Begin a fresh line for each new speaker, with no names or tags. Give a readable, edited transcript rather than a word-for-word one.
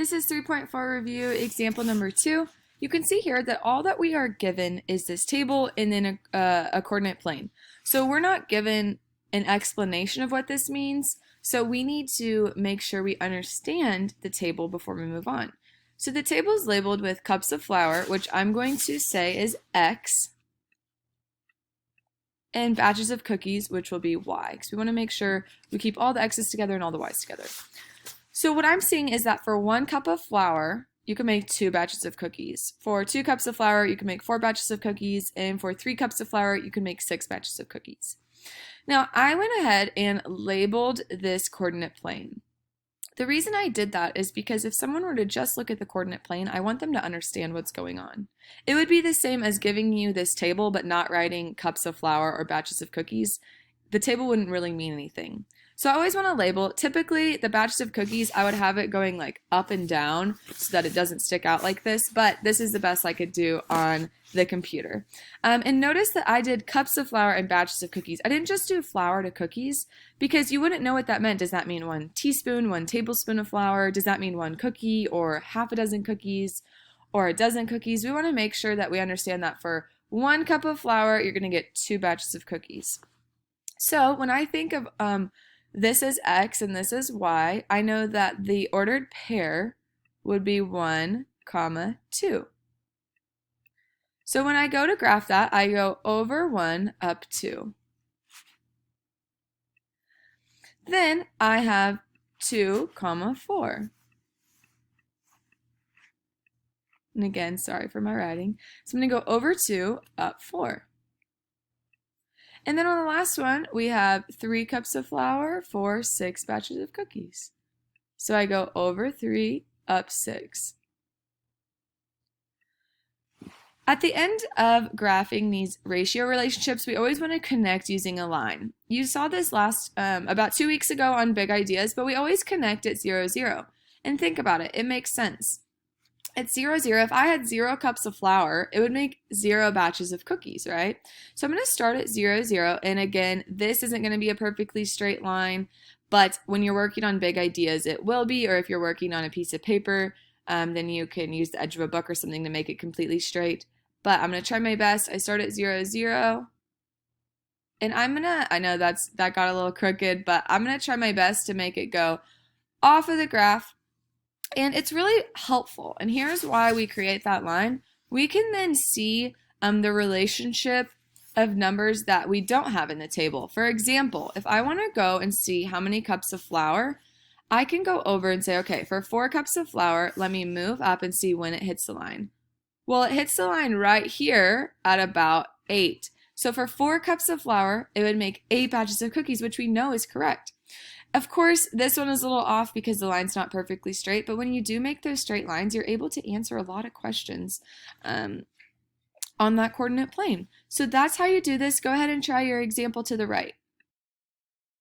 This is 3.4 review example number 2. You can see here that all that we are given is this table and then a coordinate plane. So we're not given an explanation of what this means, so we need to make sure we understand the table before we move on. So the table is labeled with cups of flour, which I'm going to say is X, and batches of cookies, which will be Y, because we want to make sure we keep all the X's together and all the Y's together. So what I'm seeing is that for 1 cup of flour, you can make 2 batches of cookies. For 2 cups of flour, you can make 4 batches of cookies, and for 3 cups of flour, you can make 6 batches of cookies. Now, I went ahead and labeled this coordinate plane. The reason I did that is because if someone were to just look at the coordinate plane, I want them to understand what's going on. It would be the same as giving you this table but not writing cups of flour or batches of cookies. The table wouldn't really mean anything. So I always want to label. Typically, the batches of cookies, I would have it going like up and down so that it doesn't stick out like this, but this is the best I could do on the computer. And notice that I did cups of flour and batches of cookies. I didn't just do flour to cookies because you wouldn't know what that meant. Does that mean 1 teaspoon, 1 tablespoon of flour? Does that mean 1 cookie or half a dozen cookies or a dozen cookies? We want to make sure that we understand that for 1 cup of flour, you're going to get 2 batches of cookies. So when I think of this is X and this is Y, I know that the ordered pair would be 1, 2. So when I go to graph that, I go over 1 up 2. Then I have 2, 4. And again, sorry for my writing. So I'm going to go over 2 up 4. And then on the last one, we have 3 cups of flour for 6 batches of cookies. So I go over 3, up 6. At the end of graphing these ratio relationships, we always want to connect using a line. You saw this about 2 weeks ago on Big Ideas, but we always connect at 0, 0. And think about it, it makes sense. At 0, 0, if I had 0 cups of flour, it would make 0 batches of cookies, right? So I'm going to start at 0, 0, and again, this isn't going to be a perfectly straight line, but when you're working on Big Ideas, it will be, or if you're working on a piece of paper, then you can use the edge of a book or something to make it completely straight. But I'm going to try my best. I start at 0, 0, and I know that got a little crooked, but I'm going to try my best to make it go off of the graph. And it's really helpful. And here's why we create that line. We can then see the relationship of numbers that we don't have in the table. For example, if I want to go and see how many cups of flour, I can go over and say, okay, for 4 cups of flour, let me move up and see when it hits the line. Well, it hits the line right here at about 8. So for 4 cups of flour, it would make 8 batches of cookies, which we know is correct. Of course, this one is a little off because the line's not perfectly straight, but when you do make those straight lines, you're able to answer a lot of questions on that coordinate plane. So that's how you do this. Go ahead and try your example to the right.